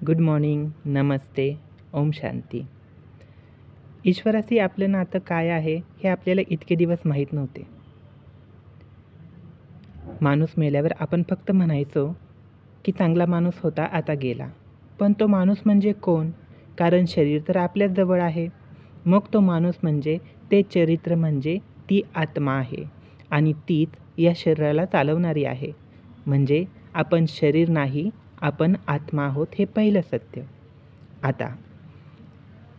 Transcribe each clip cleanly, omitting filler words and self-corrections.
Good morning, नमस्ते, ओम शांती. ईश्वराशी आपलं नातं काय आहे हे आपल्याला इतके दिवस माहीत नव्हते. माणूस मेल्यावर आपण फक्त म्हणायचो की चांगला माणूस होता, आता गेला. पण तो माणूस म्हणजे कोण? कारण शरीर तर आपल्याच जवळ आहे. मग तो माणूस म्हणजे, ते चरित्र म्हणजे ती आत्मा आहे आणि तीच या शरीराला चालवणारी आहे. म्हणजे आपण शरीर नाही, आपण आत्मा आहोत, हे पहिलं सत्य. आता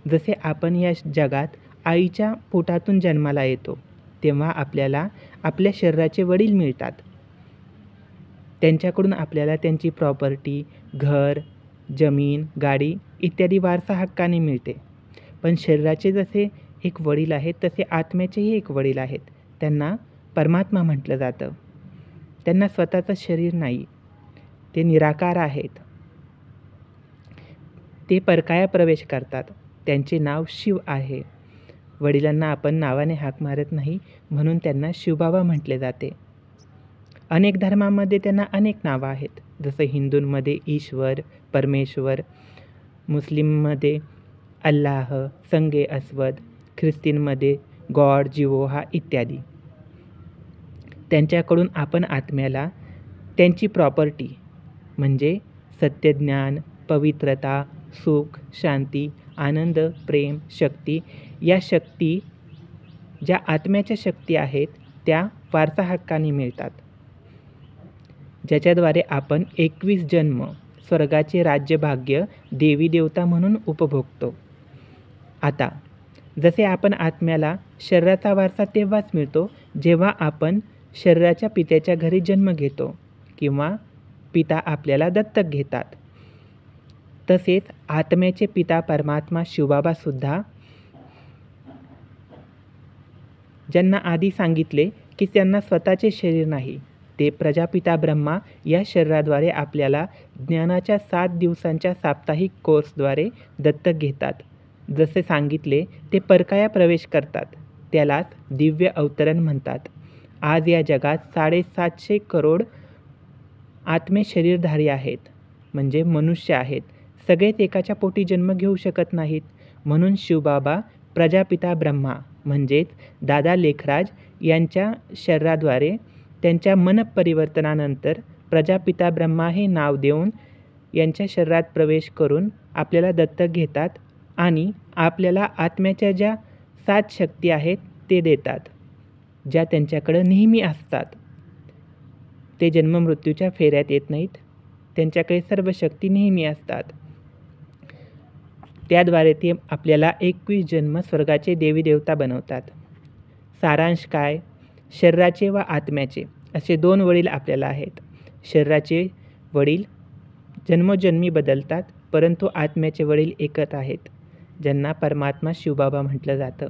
जसे आपण या जगात आईच्या पोटातून जन्माला येतो, तेव्हा आपल्याला आपल्या शरीराचे वडील मिळतात. त्यांच्याकडून आपल्याला त्यांची प्रॉपर्टी, घर, जमीन, गाडी इत्यादी वारसा हक्काने मिळते. पण शरीराचे जसे एक वडील आहेत, तसे आत्म्याचेही एक वडील आहेत. त्यांना परमात्मा म्हटलं जातं. त्यांना स्वतःचं शरीर नाही, ते निराकार आहेत. ते परकाया प्रवेश करतात. त्यांचे नाव शिव आहे. वडिलांना आपण नावाने हाक मारत नाही, म्हणून त्यांना शिवबाबा म्हटले जाते. अनेक धर्मामध्ये त्यांना अनेक नावं आहेत. जसं हिंदूंमध्ये ईश्वर, परमेश्वर, मुस्लिममध्ये अल्लाह, संगे अस्वद, ख्रिस्तींमध्ये गॉड, जिवोहा इत्यादी. त्यांच्याकडून आपण आत्म्याला त्यांची प्रॉपर्टी म्हणजे सत्यज्ञान, पवित्रता, सुख, शांती, आनंद, प्रेम, शक्ती, या शक्ती ज्या आत्म्याच्या शक्ती आहेत त्या वारसा हक्काने मिळतात, ज्याच्याद्वारे आपण 21 जन्म स्वर्गाचे राज्यभाग्य देवी देवता म्हणून उपभोगतो. आता जसे आपण आत्म्याला शरीराचा वारसा तेव्हाच मिळतो जेव्हा आपण शरीराच्या पित्याच्या घरी जन्म घेतो किंवा पिता आपल्याला दत्तक घेतात. तसेच आत्म्याचे पिता परमात्मा शिवबाबासुद्धा, ज्यांना आधी सांगितले की त्यांना स्वतःचे शरीर नाही, ते प्रजापिता ब्रह्मा या शरीराद्वारे आपल्याला ज्ञानाच्या 7 दिवसांच्या साप्ताहिक कोर्सद्वारे दत्तक घेतात. जसे सांगितले ते परकाया प्रवेश करतात. त्यालाच दिव्य अवतरण म्हणतात. आज या जगात 750 करोड आत्मे शरीरधारी आहेत, म्हणजे मनुष्य आहेत. सगळेच एकाच्या पोटी जन्म घेऊ शकत नाहीत. म्हणून शिवबाबा प्रजापिता ब्रह्मा म्हणजेच दादा लेखराज यांच्या शरीराद्वारे त्यांच्या मनपरिवर्तनानंतर प्रजापिता ब्रह्मा हे नाव देऊन यांच्या शरीरात प्रवेश करून आपल्याला दत्तक घेतात आणि आपल्याला आत्म्याच्या ज्या 7 शक्ती आहेत ते देतात, ज्या त्यांच्याकडं नेहमी असतात. ते जन्ममृत्यूच्या फेऱ्यात येत नाहीत, त्यांच्याकडे सर्व शक्ती नेहमी असतात. त्याद्वारे ते आपल्याला 21 जन्म स्वर्गाचे देवी देवता बनवतात. सारांश काय? शरीराचे व आत्म्याचे असे 2 वडील आपल्याला आहेत. शरीराचे वडील जन्मोजन्मी बदलतात, परंतु आत्म्याचे वडील एकच आहेत, ज्यांना परमात्मा शिवबाबा म्हटलं जातं.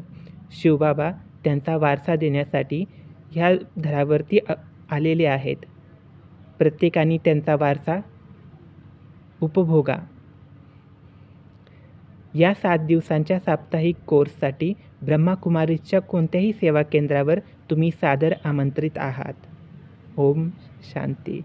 शिवबाबा त्यांचा वारसा देण्यासाठी ह्या धरावरती आलेले आहेत. प्रत्येकाने त्यांचा वारसा उपभोगा. या 7 दिवसांच्या साप्ताहिक कोर्ससाठी ब्रह्माकुमारीच्या कोणत्याही सेवा केंद्रावर तुम्ही सादर आमंत्रित आहात. ओम शांती.